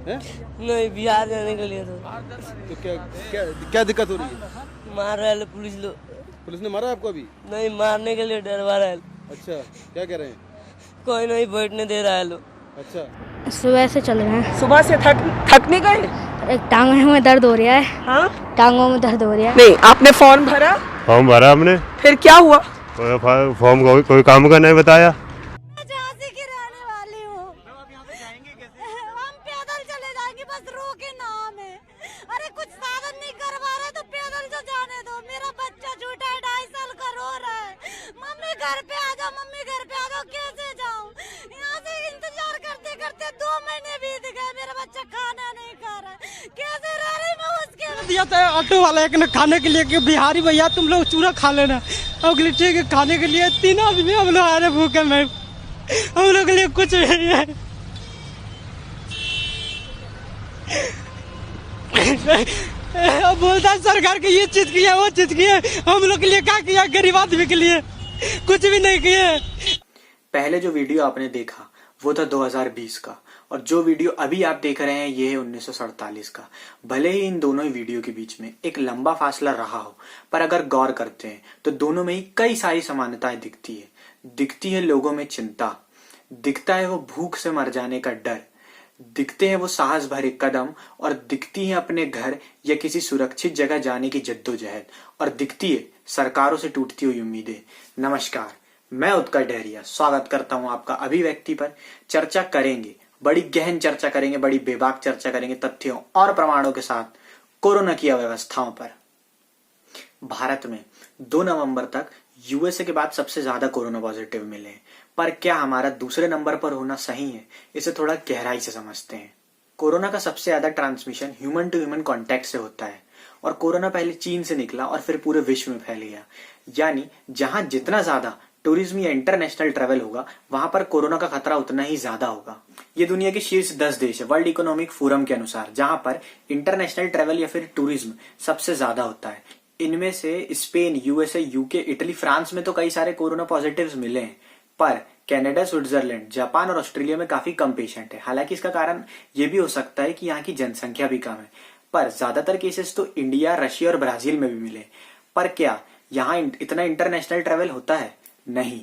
हैं? नहीं, बिहार जाने के लिए तो क्या क्या क्या दिक्कत हो रही है? मार रहा है पुलिस लोग। पुलिस ने मारा आपको अभी? नहीं, मारने के लिए डरवा रहा है। अच्छा, क्या कह रहे हैं? कोई नहीं बैठने दे रहा है लोग। अच्छा, सुबह से चल रहे हैं। सुबह से थक नहीं गए? एक टांगों में दर्द हो रहा है। हाँ, टांगों में दर्द हो रहा है। नहीं, आपने फॉर्म भरा? फॉर्म भरा हमने। फिर क्या हुआ? फॉर्म कोई काम का नहीं बताया। झांसी की रहने वाली हूँ। हम पैदल चले जाएंगे, बस रो के नाम है। अरे कुछ साधन नहीं करवा रहे तो पैदल जो जाने दो। मेरा बच्चा झूठा है, 2.5 साल का रो रहा है। मम्मी घर पे आ जाओ, मम्मी घर पे आ जाओ। कैसे जाऊँ? यहाँ से इंतजार करते करते 2 महीने बीत गए, मेरा बच्चा खाना नहीं खा रहा है। कैसे रह रही मैं उसके? दिया था ऑटो वाला एक ने खाने के लिए कि बिहारी भैया तुम लोग चूरा खा लेना। हम बोले ठीक है, खाने के लिए 3 आदमी हम लोग आ रहे भूखे में, हम लोग के लिए कुछ नहीं है। अब बोलता है सरकार की ये चीज किया, वो चीज किया, हम लोग के लिए क्या किया? गरीब आदमी के लिए कुछ भी नहीं किया। पहले जो वीडियो आपने देखा वो था 2020 का, और जो वीडियो अभी आप देख रहे हैं ये है 1947 का। भले ही इन दोनों ही वीडियो के बीच में एक लंबा फासला रहा हो, पर अगर गौर करते हैं तो दोनों में ही कई सारी समानताएं दिखती है। दिखती है लोगों में चिंता, दिखता है वो भूख से मर जाने का डर, दिखते हैं वो साहस भरे कदम, और दिखती है अपने घर या किसी सुरक्षित जगह जाने की जद्दोजहद, और दिखती है सरकारों से टूटती हुई उम्मीदें। नमस्कार, मैं उत्कर्ष डहरिया स्वागत करता हूं आपका अभिव्यक्ति पर। चर्चा करेंगे, बड़ी गहन चर्चा करेंगे, बड़ी बेबाक चर्चा करेंगे तथ्यों और प्रमाणों के साथ कोरोना की अव्यवस्थाओं पर। भारत में 2 नवंबर तक यूएसए के बाद सबसे ज्यादा कोरोना पॉजिटिव मिले हैं, पर क्या हमारा दूसरे नंबर पर होना सही है? इसे थोड़ा गहराई से समझते हैं। कोरोना का सबसे ज्यादा transmission human to human contact से होता है, और कोरोना पहले चीन से निकला और फिर पूरे विश्व में फैल गया। यानी जहां जितना ज्यादा टूरिज्म या इंटरनेशनल ट्रेवल होगा, वहां पर कोरोना का खतरा उतना ही ज्यादा होगा। ये दुनिया के शीर्ष 10 देश है वर्ल्ड इकोनॉमिक फोरम के अनुसार, जहां पर इंटरनेशनल ट्रेवल या फिर टूरिज्म सबसे ज्यादा होता है। इनमें से Spain, USA, UK, Italy, France में तो कई सारे कोरोना पॉजिटिव्स मिले हैं, पर कनाडा, स्विट्जरलैंड, जापान और ऑस्ट्रेलिया में काफी कम पेशेंट है। हालांकि इसका कारण यह भी हो सकता है कि यहाँ की जनसंख्या भी कम है, पर ज्यादातर केसेस तो इंडिया, रशिया और ब्राजील में भी मिले। पर क्या यहाँ इतना इंटरनेशनल ट्रेवल होता है? नहीं।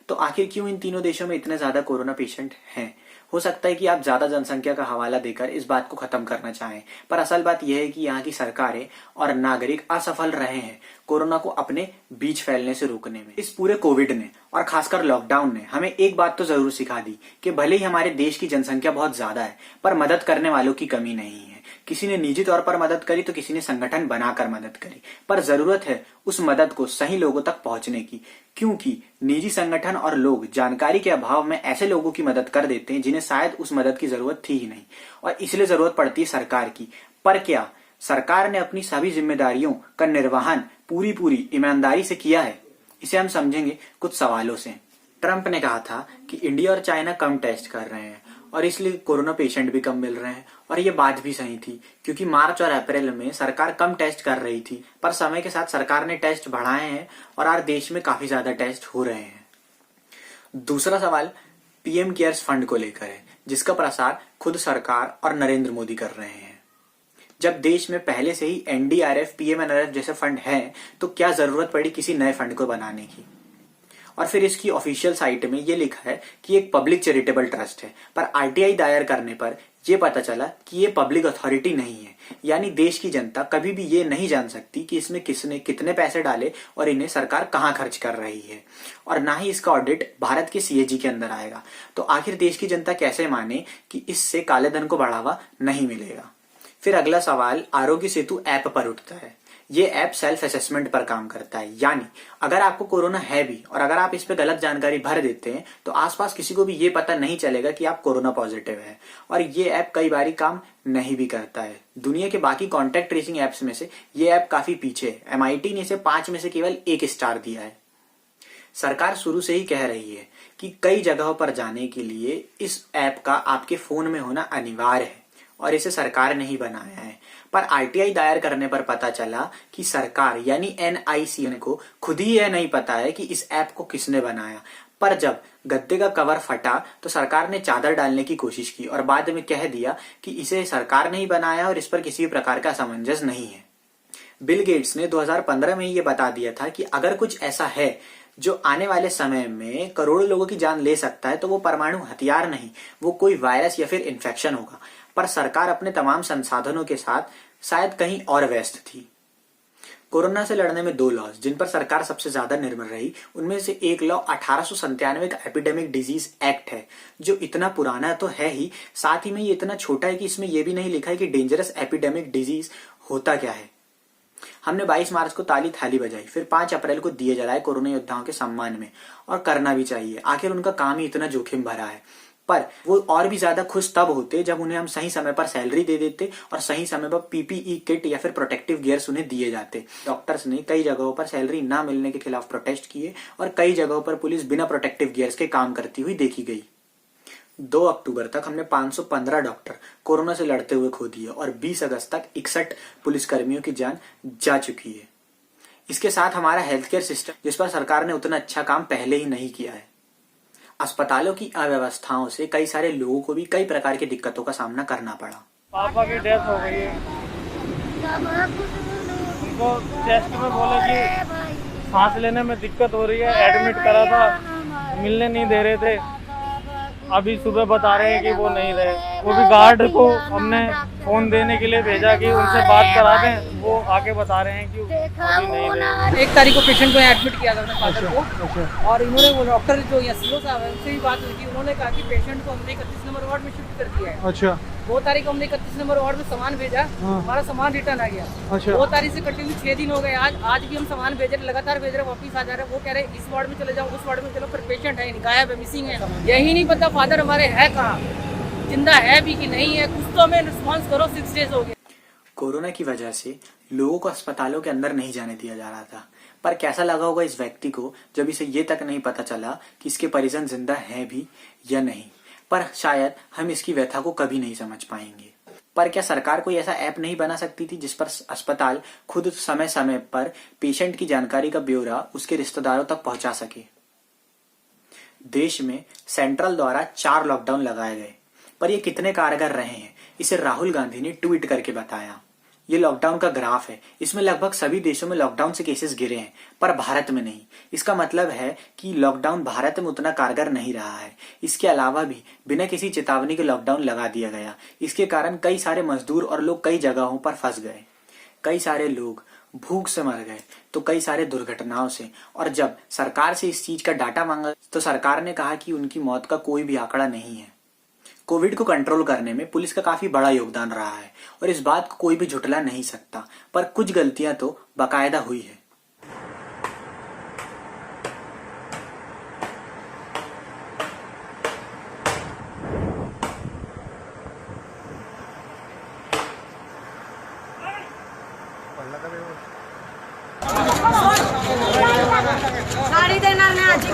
तो आखिर क्यों इन तीनों देशों में इतने ज्यादा कोरोना पेशेंट हैं? हो सकता है कि आप ज्यादा जनसंख्या का हवाला देकर इस बात को खत्म करना चाहें, पर असल बात यह है कि यहाँ की सरकारें और नागरिक असफल रहे हैं कोरोना को अपने बीच फैलने से रोकने में। इस पूरे कोविड ने और खासकर लॉकडाउन ने हमें एक बात तो जरूर सिखा दी कि भले ही हमारे देश की जनसंख्या बहुत ज्यादा है, पर मदद करने वालों की कमी नहीं है। किसी ने निजी तौर पर मदद करी तो किसी ने संगठन बनाकर मदद करी, पर जरूरत है उस मदद को सही लोगों तक पहुंचने की, क्योंकि निजी संगठन और लोग जानकारी के अभाव में ऐसे लोगों की मदद कर देते हैं जिन्हें शायद उस मदद की जरूरत थी ही नहीं, और इसलिए जरूरत पड़ती है सरकार की। पर क्या सरकार ने अपनी सभी जिम्मेदारियों का निर्वहन पूरी ईमानदारी से किया है? इसे हम समझेंगे कुछ सवालों से। ट्रंप ने कहा था कि इंडिया और चाइना कम टेस्ट कर रहे हैं और इसलिए कोरोना पेशेंट भी कम मिल रहे हैं, और ये बात भी सही थी, क्योंकि मार्च और अप्रैल में सरकार कम टेस्ट कर रही थी, पर समय के साथ सरकार ने टेस्ट बढ़ाए हैं और आज देश में काफी ज्यादा टेस्ट हो रहे हैं। दूसरा सवाल पीएम केयर्स फंड को लेकर है, जिसका प्रसार खुद सरकार और नरेंद्र मोदी कर रहे हैं। जब देश में पहले से ही एनडीआरएफ, पीएमएनआरएफ जैसे फंड हैं, तो क्या जरूरत पड़ी किसी नए फंड को बनाने की? और फिर इसकी ऑफिशियल साइट में ये लिखा है कि एक पब्लिक चैरिटेबल ट्रस्ट है, पर आरटीआई दायर करने पर यह पता चला कि ये पब्लिक अथॉरिटी नहीं है। यानी देश की जनता कभी भी ये नहीं जान सकती कि इसमें किसने कितने पैसे डाले और इन्हें सरकार कहां खर्च कर रही है, और ना ही इसका ऑडिट भारत के सीएजी के अंदर आएगा। तो आखिर देश की जनता कैसे माने कि इससे काले धन को बढ़ावा नहीं मिलेगा? फिर अगला सवाल आरोग्य सेतु ऐप पर उठता है। ये ऐप सेल्फ असेसमेंट पर काम करता है, यानी अगर आपको कोरोना है भी और अगर आप इस पे गलत जानकारी भर देते हैं तो आसपास किसी को भी ये पता नहीं चलेगा कि आप कोरोना पॉजिटिव है। और ये ऐप कई बारी काम नहीं भी करता है। दुनिया के बाकी कॉन्टैक्ट ट्रेसिंग एप्स में से ये ऐप काफी पीछे है। MIT ने इसे 5 में से केवल 1 स्टार दिया है। सरकार शुरू से ही कह रही है कि कई जगहों पर जाने के लिए इस ऐप का आपके फोन में होना अनिवार्य है, और इसे सरकार ने ही बनाया है। पर आरटीआई दायर करने पर पता चला कि सरकार यानी NIC को खुद ही यह नहीं पता है कि इस ऐप को किसने बनाया। पर जब गद्दे का कवर फटा तो सरकार ने चादर डालने की कोशिश की और बाद में कह दिया कि इसे सरकार ने ही बनाया और इस पर किसी भी प्रकार का असमंजस नहीं है। बिल गेट्स ने 2015 में ये बता दिया था कि अगर कुछ ऐसा है जो आने वाले समय में करोड़ों लोगों की जान ले सकता है तो वो परमाणु हथियार नहीं, वो कोई वायरस या फिर इन्फेक्शन होगा। पर सरकार अपने तमाम संसाधनों के साथ शायद कहीं और व्यस्त थी। कोरोना से लड़ने में 2 लॉज जिन पर सरकार सबसे ज्यादा निर्भर रही, उनमें से एक लॉ 1897 का एपिडेमिक डिजीज एक्ट है, जो इतना पुराना तो है ही, साथ ही में ये इतना छोटा है कि इसमें यह भी नहीं लिखा है कि डेंजरस एपिडेमिक डिजीज होता क्या है। हमने 22 मार्च को ताली थाली बजाई, फिर 5 अप्रैल को दिए जलाए कोरोना योद्धाओं के सम्मान में, और करना भी चाहिए, आखिर उनका काम ही इतना जोखिम भरा है। पर वो और भी ज्यादा खुश तब होते जब उन्हें हम सही समय पर सैलरी दे देते और सही समय पर पीपीई किट या फिर प्रोटेक्टिव गियर्स उन्हें दिए जाते। डॉक्टर्स ने कई जगहों पर सैलरी ना मिलने के खिलाफ प्रोटेस्ट किए और कई जगहों पर पुलिस बिना प्रोटेक्टिव गियर्स के काम करती हुई देखी गई। 2 अक्टूबर तक हमने 515 डॉक्टर कोरोना से लड़ते हुए खो दिए और 20 अगस्त तक 61 पुलिसकर्मियों की जान जा चुकी है। इसके साथ हमारा हेल्थ केयर सिस्टम, जिस पर सरकार ने उतना अच्छा काम पहले ही नहीं किया है। अस्पतालों की अव्यवस्थाओं से कई सारे लोगों को भी कई प्रकार की दिक्कतों का सामना करना पड़ा। पापा की डेथ हो गई है, उनको चेस्ट में बोला कि सांस लेने में दिक्कत हो रही है, एडमिट करा था, मिलने नहीं दे रहे थे। अभी सुबह बता रहे हैं कि वो नहीं रहे। वो भी गार्ड को हमने फोन देने के लिए भेजा कि उनसे बात करा दें, वो आके बता रहे हैं कि अभी नहीं रहे। 1 तारीख को पेशेंट को एडमिट किया था अपने फादर को, और इन्होंने वो डॉक्टर जो यहाँ सीओ साहब है उनसे भी बात हुई थी। उन्होंने कहा कि पेशेंट को हमने 31 नंबर वार्ड में शिफ्ट कर दिया है। अच्छा। 2 तारीख को हमने 31 नंबर वार्ड में सामान भेजा, हमारा सामान रिटर्न आ गया। अच्छा। 2 तारीख से कंटिन्यू 6 दिन हो गए। आज भी हम सामान भेज रहे, लगातार भेज रहे, वापिस आ जा रहे। वो कह रहे इस वार्ड में चले जाओ, उस वार्ड में चलो, पर पेशेंट है नहीं, गायब है, मिसिंग है। यही नहीं पता फादर हमारे है कहाँ, जिंदा है भी कि नहीं है। कुछ तो हमें रिस्पॉन्स करो। 6 डेज हो गए। कोरोना की वजह से लोगों को अस्पतालों के अंदर नहीं जाने दिया जा रहा था, पर कैसा लगा होगा इस व्यक्ति को जब इसे ये तक नहीं पता चला कि इसके परिजन जिंदा हैं भी या नहीं। पर शायद हम इसकी व्यथा को कभी नहीं समझ पाएंगे। पर क्या सरकार कोई ऐसा ऐप नहीं बना सकती थी जिस पर अस्पताल खुद समय समय पर पेशेंट की जानकारी का ब्यौरा उसके रिश्तेदारों तक पहुंचा सके। देश में सेंट्रल द्वारा 4 लॉकडाउन लगाए गए, पर ये कितने कारगर रहे हैं इसे राहुल गांधी ने ट्वीट करके बताया। ये लॉकडाउन का ग्राफ है, इसमें लगभग सभी देशों में लॉकडाउन से केसेस गिरे हैं, पर भारत में नहीं। इसका मतलब है कि लॉकडाउन भारत में उतना कारगर नहीं रहा है। इसके अलावा भी बिना किसी चेतावनी के लॉकडाउन लगा दिया गया। इसके कारण कई सारे मजदूर और लोग कई जगहों पर फंस गए। कई सारे लोग भूख से मर गए तो कई सारे दुर्घटनाओं से। और जब सरकार से इस चीज का डाटा मांगा तो सरकार ने कहा कि उनकी मौत का कोई भी आंकड़ा नहीं है। कोविड को कंट्रोल करने में पुलिस का काफी बड़ा योगदान रहा है और इस बात को कोई भी झुठला नहीं सकता, पर कुछ गलतियां तो बाकायदा हुई है। साड़ी देना मैं आज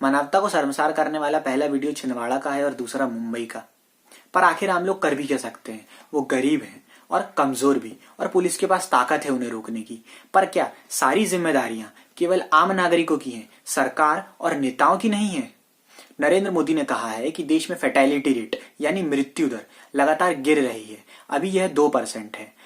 मानवता को शर्मसार करने वाला पहला वीडियो छिंदवाड़ा का है और दूसरा मुंबई का। पर आखिर हम लोग कर भी क्या सकते हैं? वो गरीब हैं और कमजोर भी, और पुलिस के पास ताकत है उन्हें रोकने की। पर क्या सारी जिम्मेदारियां केवल आम नागरिकों की हैं, सरकार और नेताओं की नहीं है? नरेंद्र मोदी ने कहा है कि देश में फैटेलिटी रेट यानी मृत्यु दर लगातार गिर रही है। अभी यह 2% है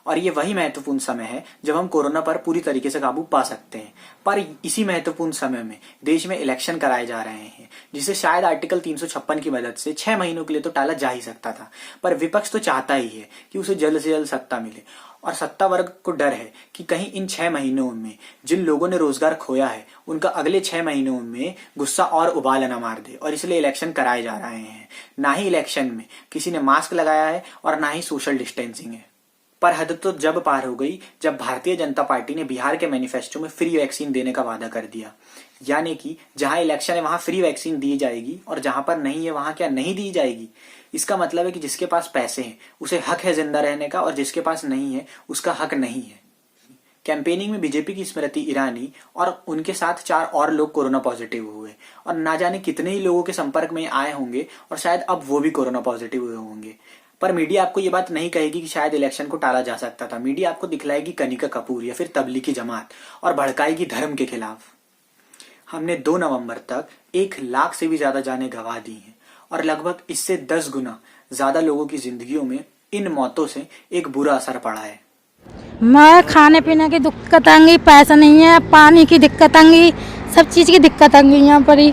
और ये वही महत्वपूर्ण समय है जब हम कोरोना पर पूरी तरीके से काबू पा सकते हैं। पर इसी महत्वपूर्ण समय में देश में इलेक्शन कराए जा रहे हैं, जिसे शायद आर्टिकल 356 की मदद से 6 महीनों के लिए तो टाला जा ही सकता था। पर विपक्ष तो चाहता ही है कि उसे जल्द से जल्द सत्ता मिले, और सत्ता वर्ग को डर है कि कहीं इन 6 महीनों में जिन लोगों ने रोजगार खोया है उनका अगले 6 महीनों में गुस्सा और उबाल न मार दे, और इसलिए इलेक्शन कराए जा रहे हैं। ना ही इलेक्शन में किसी ने मास्क लगाया है और ना ही सोशल डिस्टेंसिंग है। पर हद तो जब पार हो गई जब भारतीय जनता पार्टी ने बिहार के मैनिफेस्टो में फ्री वैक्सीन देने का वादा कर दिया। यानी कि जहां इलेक्शन है वहां फ्री वैक्सीन दी जाएगी और जहां पर नहीं है वहां क्या नहीं दी जाएगी। इसका मतलब है कि जिसके पास पैसे हैं उसे हक है जिंदा रहने का, और जिसके पास नहीं है उसका हक नहीं है। कैंपेनिंग में बीजेपी की स्मृति ईरानी और उनके साथ 4 और लोग कोरोना पॉजिटिव हुए और ना जाने कितने ही लोगों के संपर्क में आए होंगे और शायद अब वो भी कोरोना पॉजिटिव हुए होंगे। पर मीडिया आपको ये बात नहीं कहेगी कि शायद इलेक्शन को टाला जा सकता था। मीडिया आपको दिखलाएगी कनिका कपूर या फिर तबलीगी जमात और भड़काएगी धर्म के खिलाफ। हमने 2 नवंबर तक 1 लाख से भी ज्यादा जानें गंवा दी हैं और लगभग इससे 10 गुना ज्यादा लोगों की जिंदगियों में इन मौतों से एक बुरा असर पड़ा है। मैं खाने पीने की दिक्कत आएंगी, पैसा नहीं है, पानी की दिक्कत आएंगी, सब चीज की दिक्कत आएंगी यहाँ पर ही।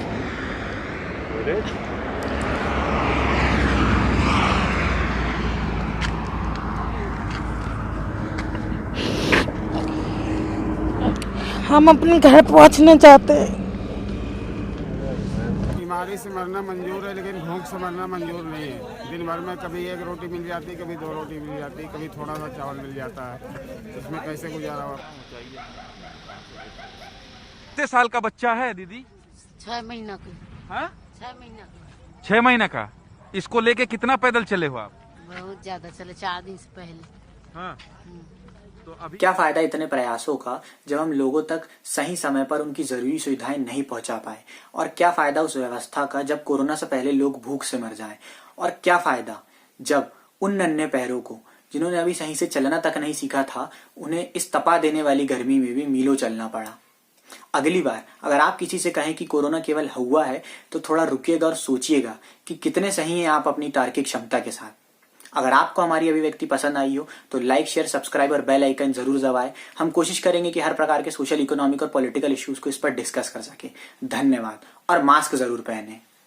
हम अपने घर पहुँचना चाहते हैं। बीमारी से मरना मंजूर है लेकिन भूख से मरना मंजूर नहीं है। दिन भर में कभी 1 रोटी मिल जाती, कभी 2 रोटी मिल जाती, कभी थोड़ा सा चावल मिल जाता है, इसमें कैसे गुजारा हो? कितने साल का बच्चा है दीदी? 6 महीना की। हाँ? 6 महीना की। 6 महीना का। इसको लेके कितना पैदल चले हो आप? बहुत ज्यादा चले, 4 दिन से पहले। हाँ। तो अभी क्या फायदा इतने प्रयासों का जब हम लोगों तक सही समय पर उनकी जरूरी सुविधाएं नहीं पहुंचा पाए? और क्या फायदा उस व्यवस्था का जब कोरोना से पहले लोग भूख से मर जाएं? और क्या फायदा जब उन नन्हे पैरों को जिन्होंने अभी सही से चलना तक नहीं सीखा था, उन्हें इस तपा देने वाली गर्मी में भी मीलों चलना पड़ा? अगली बार अगर आप किसी से कहें कि कोरोना केवल हुआ है तो थोड़ा रुकिएगा और सोचिएगा कि कितने सही हैं आप अपनी तार्किक क्षमता के साथ। अगर आपको हमारी अभिव्यक्ति पसंद आई हो तो लाइक, शेयर, सब्सक्राइब और बेल आइकन जरूर दबाएं। हम कोशिश करेंगे कि हर प्रकार के सोशल, इकोनॉमिक और पॉलिटिकल इश्यूज को इस पर डिस्कस कर सके। धन्यवाद और मास्क जरूर पहने।